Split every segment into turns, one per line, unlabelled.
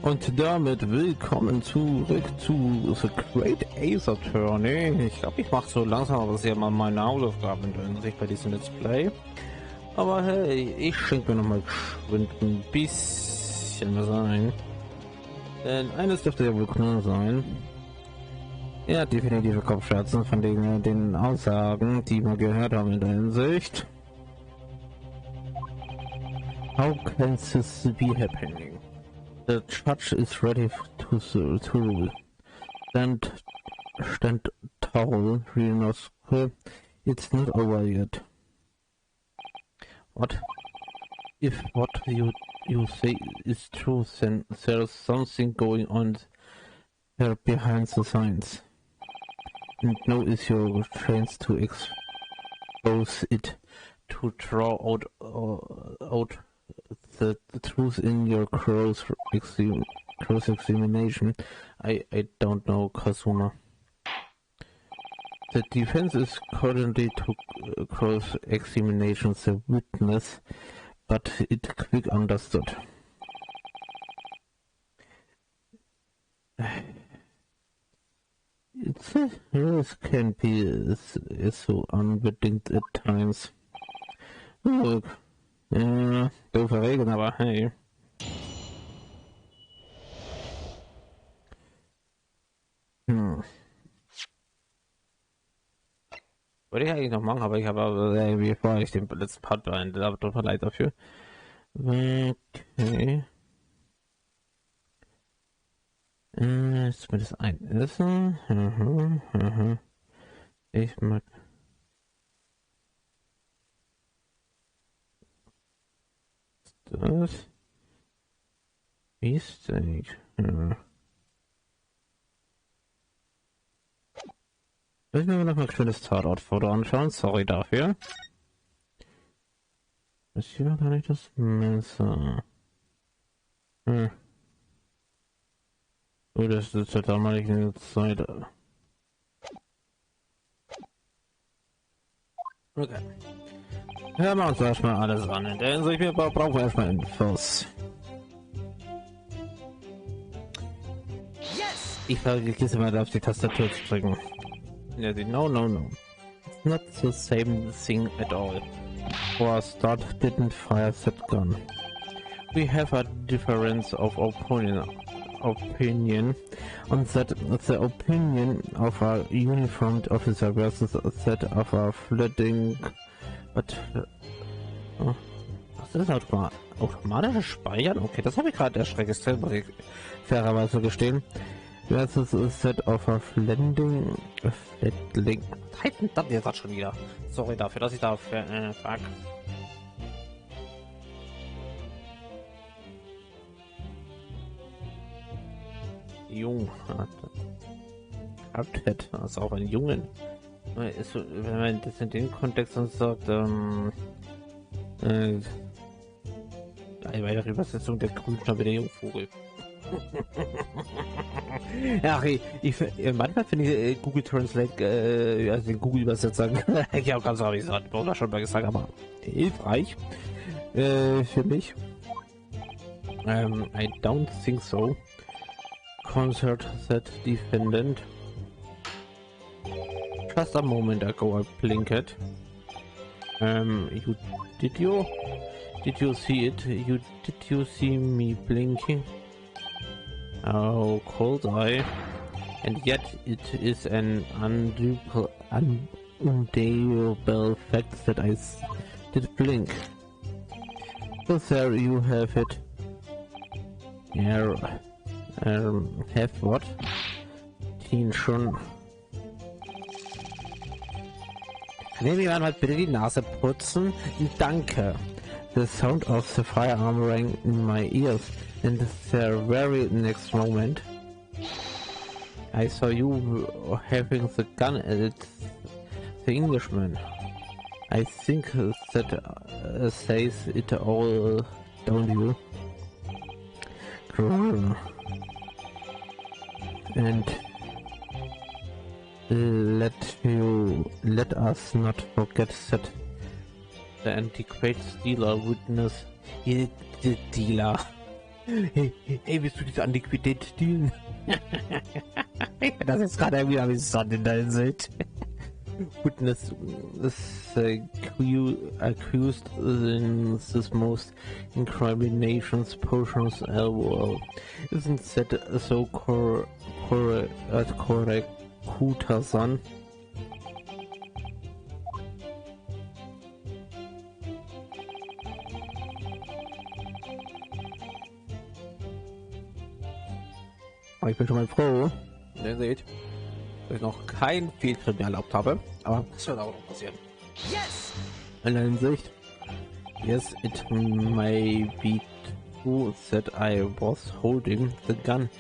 Und damit willkommen zurück zu The Great Ace Attorney. Ich glaube, ich mache so langsam aber sehr mal meine Hausaufgaben in Sicht bei diesem Let's Play. Aber hey, ich schenke mir noch mal geschwind ein bisschen was ein. Denn eines dürfte ja wohl klar sein. Er hat definitive Kopfschmerzen von den Aussagen, die wir gehört haben in der Hinsicht. How can this be happening? The judge is ready to rule. Stand tall, Rhinoscope. It's not over yet. What? If what you say is true, then there's something going on there behind the science. And now is your chance to expose it, to draw out the truth in your cross examination. I don't know, Kazuma. The defense is currently to cross examination the witness, but it quick understood. This can be so unbedingt at times. Look. Ja, doofe Regeln, aber hey. Wollte ich eigentlich noch machen, aber ich habe irgendwie vorher nicht den letzten Part beendet, aber tut mir leid dafür. Okay. Jetzt mir das ein Essen. Ich mag. Das ist nicht. Ja. Soll ich mir noch mal ein schönes Tatortfoto anschauen? Sorry dafür. Das hier war gar nicht das Messer. Oh, das ist ja damals in der Zeit. Okay. Hören wir uns erstmal alles an. Denn wir brauchen erstmal Infos. Ich vergesse mal auf die Tastatur zu drücken. No. It's not the same thing at all. For a start, didn't fire that gun. We have a difference of opinion on that. The opinion of a uniformed officer versus that of a flitting. Oh, was ist das? Automatisches Speichern? Okay, das habe ich gerade erschreckt, muss ich fairerweise gestehen. Versus a set of a Flatling. Das jetzt schon wieder. Sorry dafür, dass ich da frag. Jung. Quartett, also auch ein Jungen. Ist, wenn man das in den Kontext sagt, eine weitere Übersetzung der Grünschnabel der Jungvogel. Ja, manchmal finde ich Google Translate, also den Google Übersetzer, ich habe ganz ehrlich gesagt, ich schon mal gesagt, aber hilfreich für mich. I don't think so. Concert that defendant. Just a moment ago I blinked. Did you see it? Did you see me blinking? Oh, cold eye. And yet it is an undeniable fact that I did blink. So there you have it. Yeah, have what? Teen schon. Kann jemand mal bitte die Nase putzen? Danke. The sound of the firearm rang in my ears, and the very next moment I saw you having the gun at the Englishman. I think that says it all, don't you? Cool. And let us not forget that the antiquated dealer witness the dealer Hey, willst du diese Antiquität stehlen? Das ist gerade irgendwie amüsant in der Hinsicht. Witness is accused in this most incriminations portions world. Isn't that so correct, Kuta-san? Ich bin schon mal froh, ihr seht, dass ich noch kein Fehltritt mehr erlaubt habe, aber das wird auch noch passieren. Yes! In der Hinsicht, yes, it may be true that I was holding the gun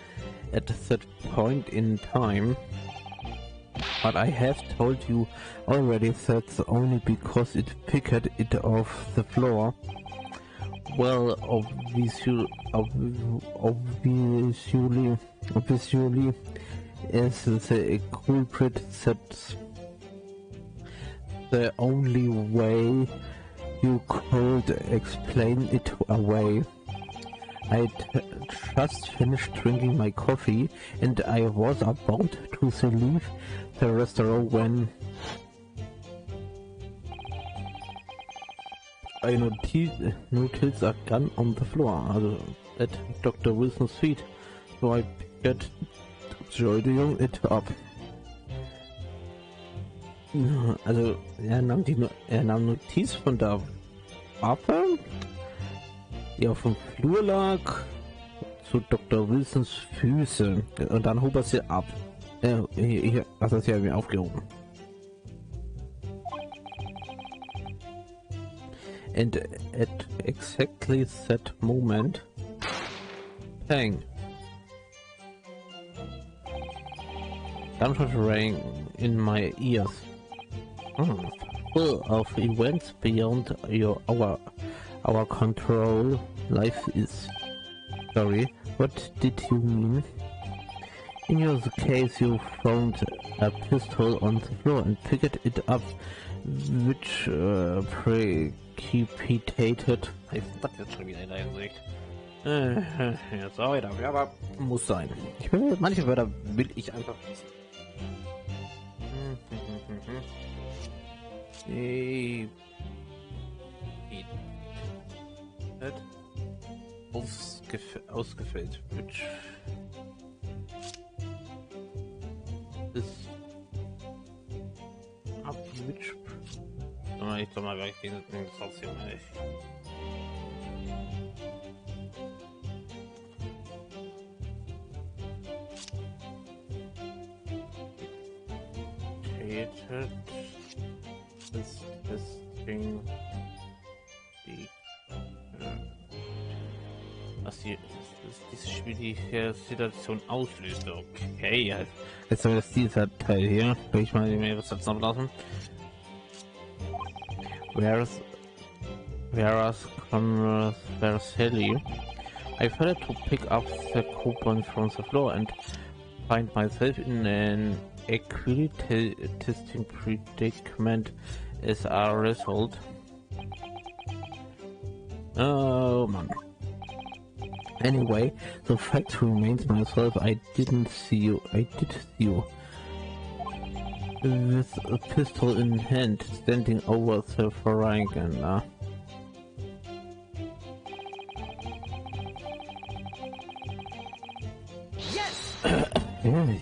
at that point in time, but I have told you already that's only because it picked it off the floor. Well, obviously, as the culprit, that's the only way you could explain it away. I just finished drinking my coffee and I was about to leave the restaurant when I noticed a gun on the floor at Dr. Wilson's feet, so I picked it up. Also er nahm Notiz von der Waffe, die auf dem Flur lag, zu Dr. Wilsons Füße und dann hob er sie ab. Hier hat er sie mir aufgehoben. And at exactly that moment, bang! Gunshot rang in my ears. Full of events beyond our control. Life is. Sorry, what did you mean? In your case, you found a pistol on the floor and picked it up, which precipitated. Was jetzt schon wieder in der Hinsicht? Jetzt auch wieder, ja, aber muss sein. Manche Wörter will ich einfach wissen. Ausgefällt. Which ist ab which. Ich soll mal gleich den trotzdem nicht. Das Ding, was dieses Spiel die Situation auslöst. Okay, jetzt soll das dieser Teil hier. Will ich mal mir was dazu lassen. Where's Sally? I failed to pick up the coupon from the floor and find myself in an equity-testing predicament as a result. Oh man. Anyway, the fact remains myself, I did see you with a pistol in hand standing over the veranda.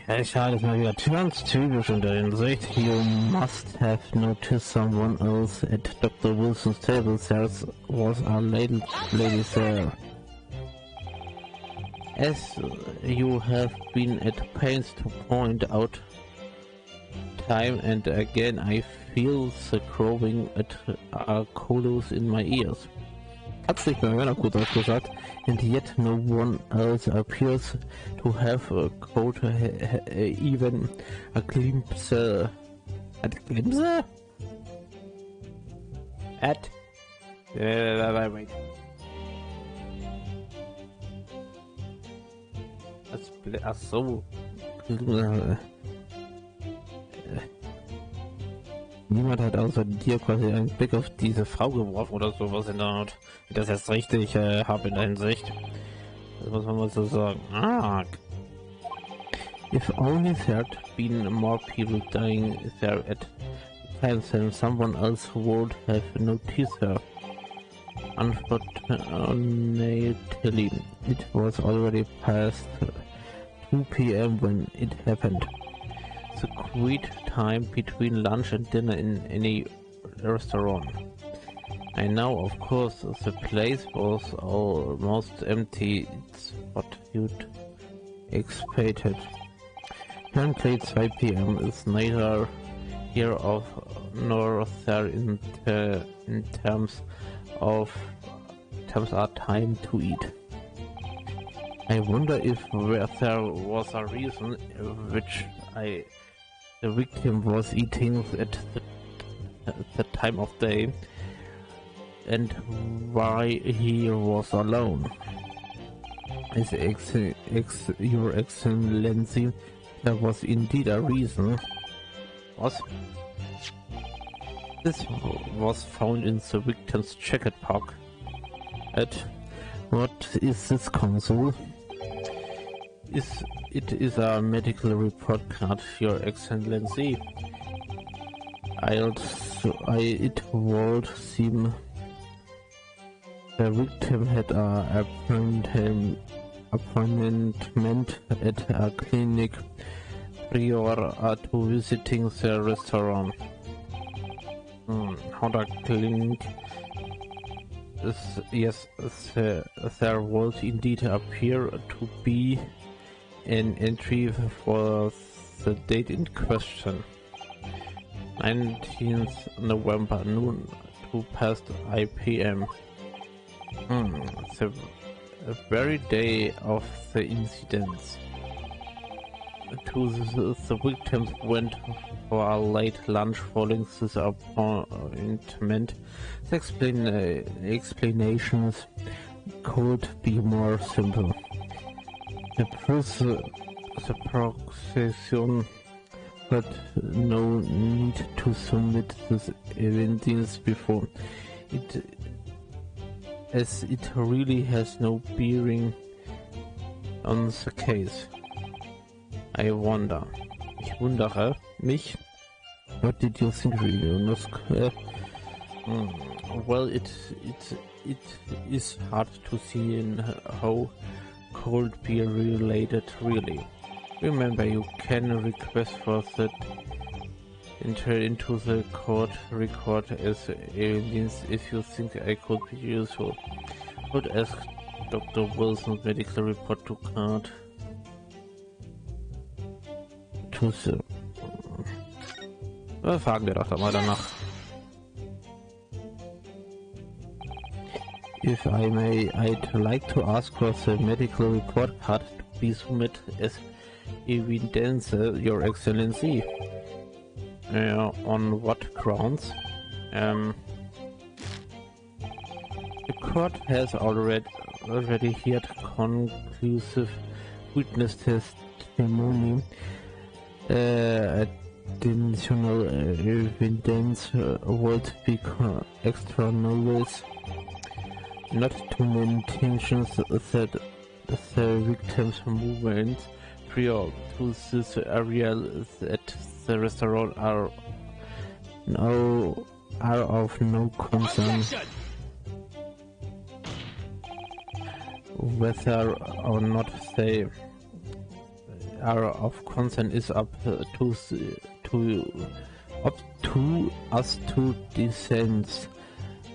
Ja, schade, ist mal wieder ganz typisch in der Hinsicht. You must have noticed someone else at Dr. Wilson's table. There was a lady there. As you have been at pains to point out time and again, I feel the growing at colors in my ears. Hat's nicht mehr Männer gut ausgesagt. And yet no one else appears to have caught even a glimpse. A glimpse? At? Wait. Ach so. Niemand hat außer dir quasi einen Blick auf diese Frau geworfen oder sowas in der Art. Ich das jetzt richtig habe in der Hinsicht. was soll man so sagen? If only there'd been more people dying there at the time, then someone else would have noticed her. Unfortunately, it was already past 2 p.m. when it happened. The quiet time between lunch and dinner in any restaurant. I know, of course, the place was almost empty. It's what you'd expected. Currently 2 p.m. is neither here nor there in terms of time to eat. I wonder if there was a reason which the victim was eating at the time of day, and why he was alone. Your Excellency, there was indeed a reason. What? This was found in the victim's jacket pocket. What is this console? It is a medical report card, Your Excellency. It would seem the victim had an appointment at a clinic prior to visiting the restaurant. How the clinic? Yes, there would indeed appear to be an entry for the date in question. 19th November, noon, 2 past 8 p.m. The very day of the incidents. The victims went for a late lunch following this appointment. The explanations could be more simple. The prosecution had no need to submit this evidence before it, as it really has no bearing on the case. I wonder. Ich wundere mich. What did you think, really? Well, it is hard to see in how could be related, really. Remember, you can request for that enter into the court record as evidence if you think I could be useful. I would ask Dr. Wilson's medical report to card. Fragen wir doch mal danach. If I may, I'd like to ask for the medical report card to be submitted as evidence, Your Excellency. On what grounds? The court has already heard conclusive witness testimony. Additional evidence would be extra notice, not to mention that the victim's movements prior to this area at the restaurant are of no concern. Whether or not they are of concern is up to us to decide.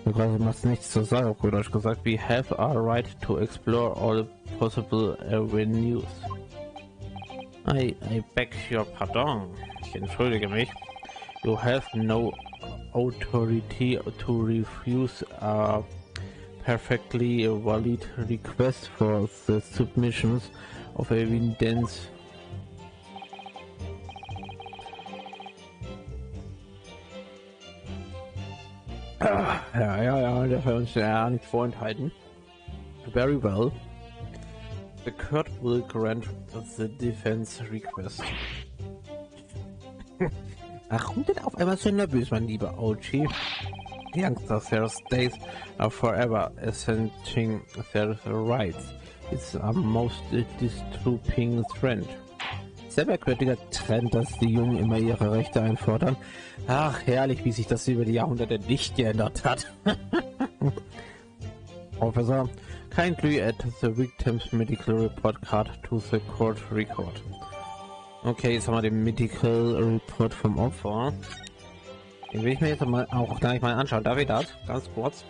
Was nichts zu sagen, auf Deutsch gesagt. We have a right to explore all possible avenues. I beg your pardon. Ich entschuldige mich. You have no authority to refuse a perfectly valid request for the submissions of evidence. Ja, der will uns ja nicht vorenthalten. Very well. The court will grant the defense request. Warum denn auf einmal so nervös, mein lieber OG? Youngsters, their states are forever asserting their rights. It's a most disturbing trend. Sehr merkwürdiger Trend, dass die Jungen immer ihre Rechte einfordern. Ach, herrlich, wie sich das über die Jahrhunderte nicht geändert hat. Officer, kindly add the victim's medical report card to the court record. Okay, jetzt haben wir den Medical Report vom Opfer. Den will ich mir jetzt mal auch gleich mal anschauen. Darf ich das? Ganz kurz.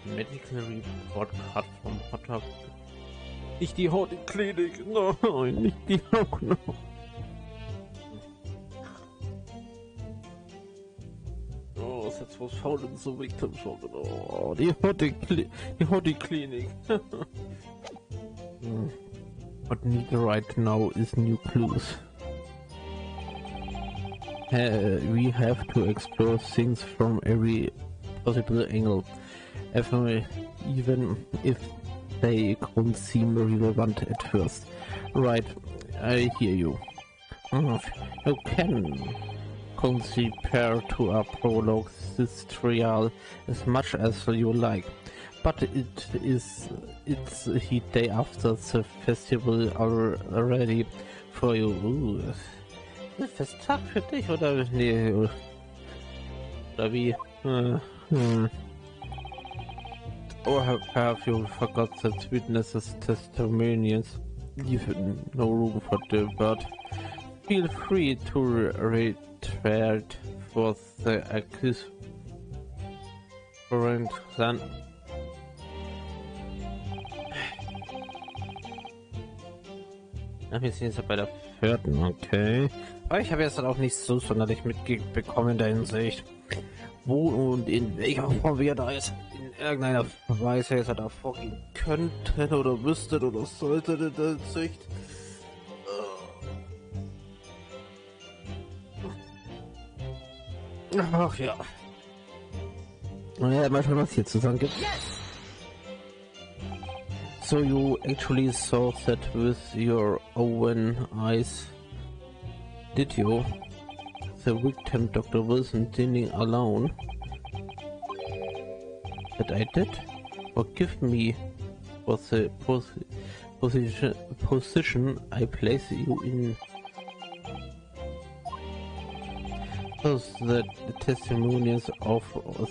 Medical Report Card vom Opfer. Nicht die Hautklinik, nein, nicht die Augen. Oh, that's was found in the victim shop. Oh, die Hautklinik. What need right now is new clues. We have to explore things from every possible angle, even if they don't seem relevant at first. Right, I hear you. You can compare to a prologue this trial as much as you like, but it's the day after the festival already for you. Ist das Tag für dich oder nee? Oder wie? Or have you forgot that witnesses' testimonials leave no room for debate? Feel free to retract for the accused. Dann. Wir sind jetzt bei der 4. Okay. Aber ich habe jetzt auch nicht so sonderlich mitbekommen in der Hinsicht, wo und in welcher Form wir da jetzt in irgendeiner Weise jetzt da vorgehen könnten oder müssten oder sollten in der Hinsicht. Ach ja. Naja, mal schauen, was hier zu sagen gibt. So you actually saw that with your own eyes, did you? The victim, Dr. Wilson, dining alone. That I did? Forgive me for the position I place you in. Thus, the testimonies of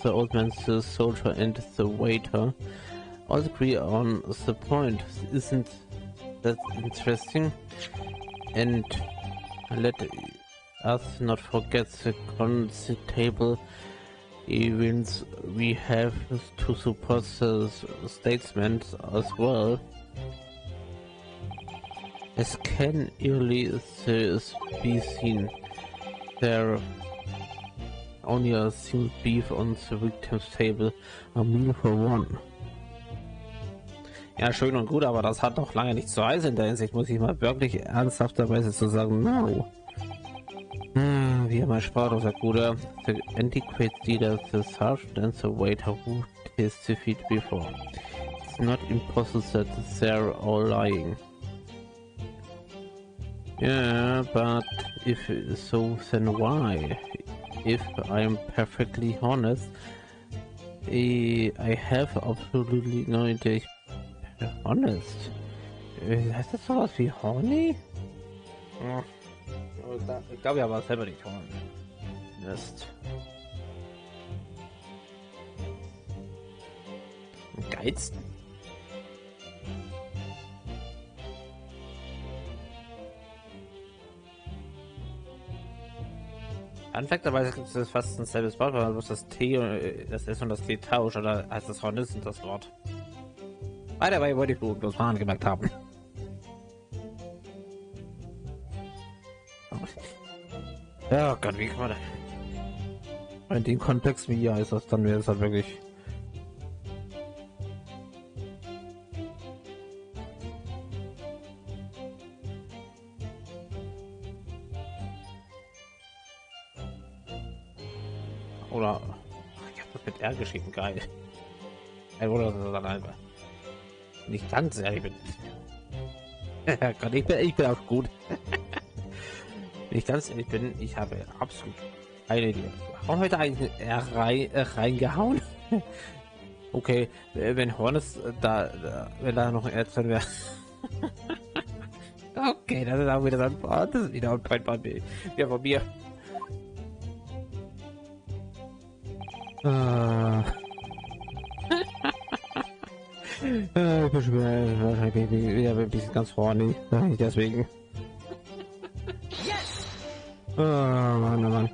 the old man, the soldier, and the waiter all agree on the point. Isn't that interesting? And let us not forget the considerable events we have to support the statements as well. As can early be seen, there only a single beef on the victim's table, a meal for one. Ja, schön und gut, aber das hat doch lange nicht zu heißen in der Hinsicht, muss ich mal wirklich ernsthafterweise zu sagen, no. Wie mein sprachloser Bruder, the antiquate leader, the sergeant and the waiter who testified before. It's not impossible that they're all lying. Yeah, but if so, then why? If I'm perfectly honest, I have absolutely no idea. Honest? Heißt das sowas wie horny? Ich glaube ja, war selber nicht honest. Geiz? Anfängerweise gibt es fast ein selbes Wort, weil man bloß das T, das S und das T tauscht, oder heißt das Hornist und das Wort? Bei dabei wollte ich bloß mal angemerkt haben. Ja, Gott, wie kann man da... In dem Kontext, wie ja ist das, dann wäre es halt wirklich... Oder... Ich hab das mit R geschrieben, geil. Oder das ist dann einfach... Nicht ganz ehrlich bin. Ja, Gott, ich bin auch gut. Wenn ich ganz ehrlich bin, ich habe absolut keine Idee. Warum heute eigentlich R reingehauen? Okay, wenn Hornes wenn da noch ein Erz drin wäre. Okay, das ist auch wieder ein das ist wieder ein Point von mir. Ja, von mir. Ich bin schon wieder ein bisschen ganz horny. Deswegen. Oh Mann, oh Mann.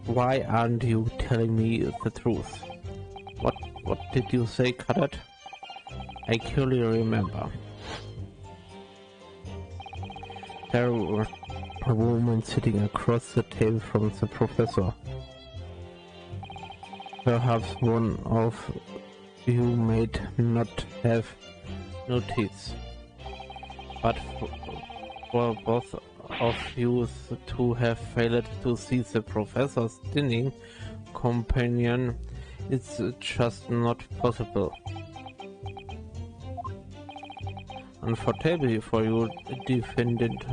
Why aren't you telling me the truth? What did you say, Cadet? I clearly remember. There was a woman sitting across the table from the professor. Perhaps one of you might not have noticed, but for both of you to have failed to see the professor's dining companion, it's just not possible. Unfortunately for you, defendant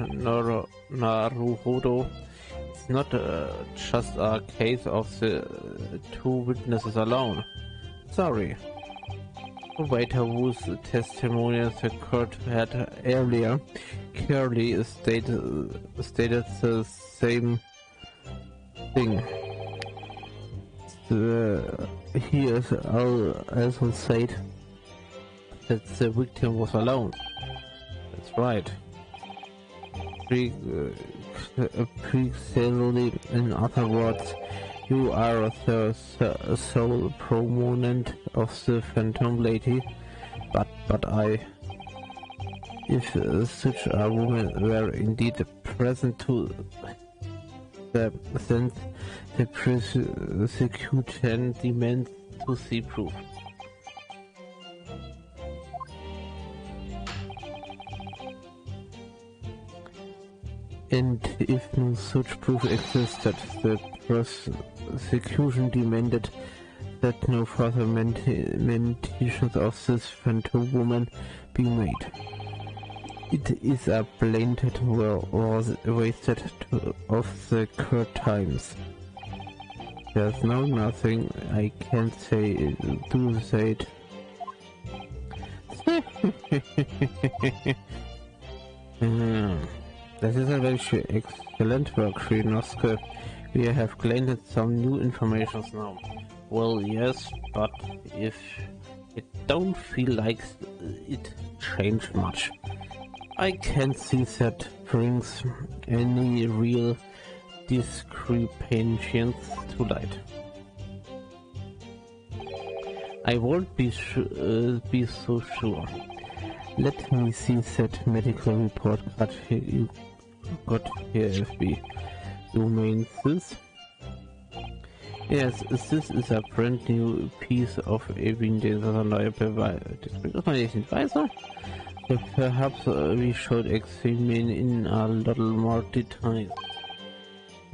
Naruhodo, it's not just a case of the two witnesses alone. Sorry. The waiter whose testimony the court had earlier clearly stated the same thing. He also said that the victim was alone. That's right. Precisely, in other words, you are the sole proponent of the Phantom Lady, but if such a woman were indeed present to then the prosecution demands to see proof. And if no such proof existed, the prosecution demanded that no further mentions of this phantom woman be made. It is a blatant wasted of the court times. There's nothing I can say to say it. Das ist ein wirklich excellent work, Shrinosuke. We have gained some new information now. Well, yes, but if it don't feel like it changed much, I can't see that brings any real discrepancies to light. I won't be so sure. Let me see that medical report that you got here, FB. You mean this? Yes, this is a brand new piece of evidence. Das bringt man nicht weiter. Perhaps we should examine in a little more detail.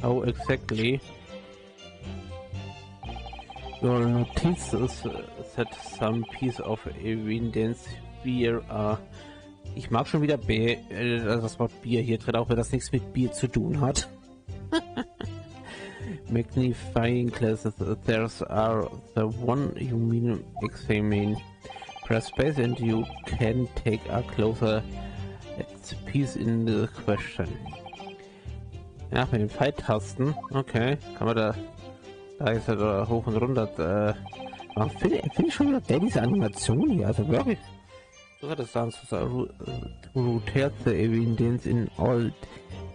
How exactly? Your notice is that some piece of evidence Bier, ich mag schon wieder das Wort Bier hier drin, auch wenn das nichts mit Bier zu tun hat. Magnifying glasses, there's are the one you mean examine. Press space and you can take a closer at the piece in the question. Ja, mit den Pfeiltasten, okay, kann man da ist er da hoch und runter, finde ich schon wieder geil, diese Animation hier, also wirklich. So hat es dann to rotate the evidence in all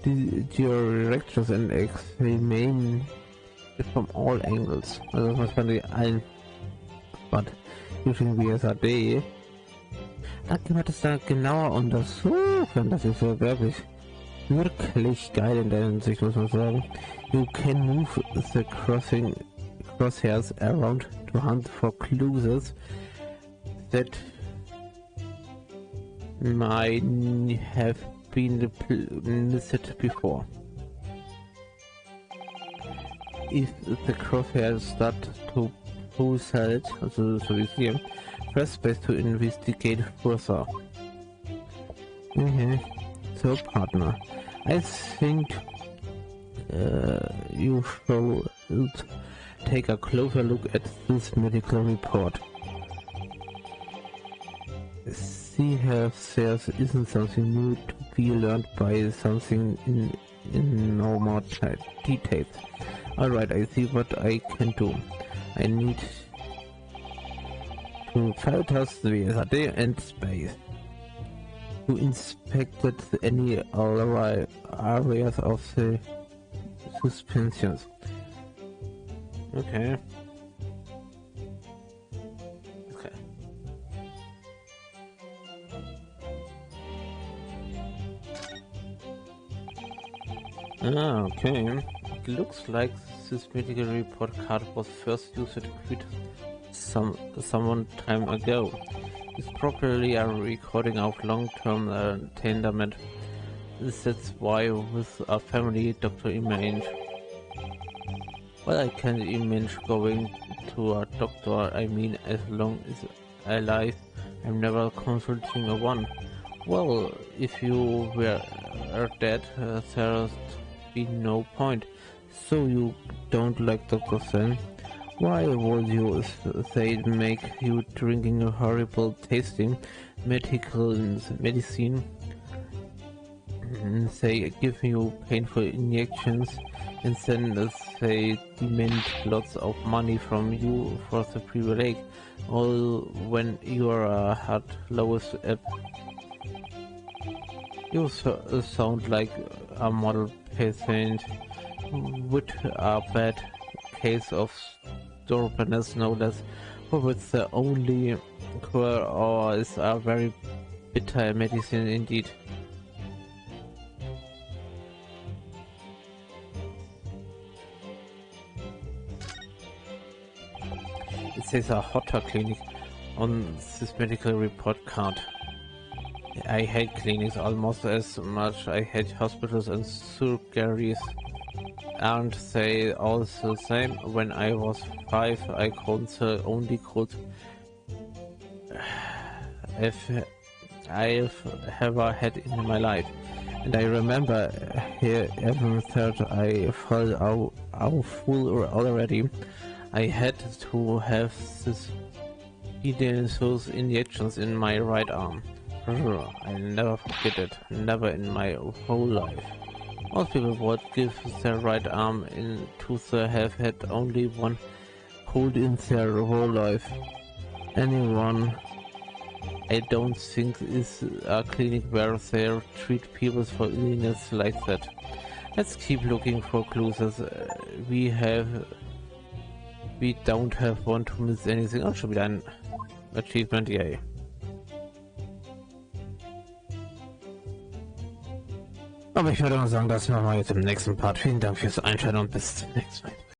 directions and examine it from all angles. Also was man die allen, but using BSAD, da kann man das da genauer untersuchen. Das ist ja wirklich geil in der Hinsicht, muss man sagen. You can move the crosshairs around to hunt for clues that might have been listed before. If the crosshairs start to pulsate, also so wie hier, press space to investigate further. So partner, I think you should take a closer look at this medical report. See here, there isn't something new to be learned by something in normal details. Alright, I see what I can do. I need to filter the data and space. You inspected any other areas of the suspensions. Okay. Okay. Okay. It looks like this medical report card was first used to quit some time ago. It's probably a recording of long-term attainment. That's why with a family doctor image. Well, I can't imagine going to a doctor. I mean, as long as I'm alive, I'm never consulting a one. Well, if you were dead, there'd be no point. So you don't like doctors then? Why would you say it make you drinking a horrible tasting medicine? They give you painful injections and then they demand lots of money from you for the privilege, all when you are at lowest ebb. You sound like a model patient with a bad case of stubbornness, no less, but with the only cure or is a very bitter medicine indeed. It says a hotter clinic on this medical report card. I hate clinics almost as much I hate hospitals and surgeries. Aren't they all the same? When I was 5, I couldn't the only cold I've ever had in my life. And I remember here every third I felt out full already. I had to have this those injections in my right arm. I'll never forget it, never in my whole life. Most people would give their right arm to have had only one cold in their whole life. Anyone, I don't think is a clinic where they treat people for illness like that. Let's keep looking for clues as we don't have one to miss anything. Oh, schon wieder ein Achievement, yay. Aber ich würde mal sagen, das machen wir jetzt im nächsten Part. Vielen Dank fürs Einschalten und bis zum nächsten Mal.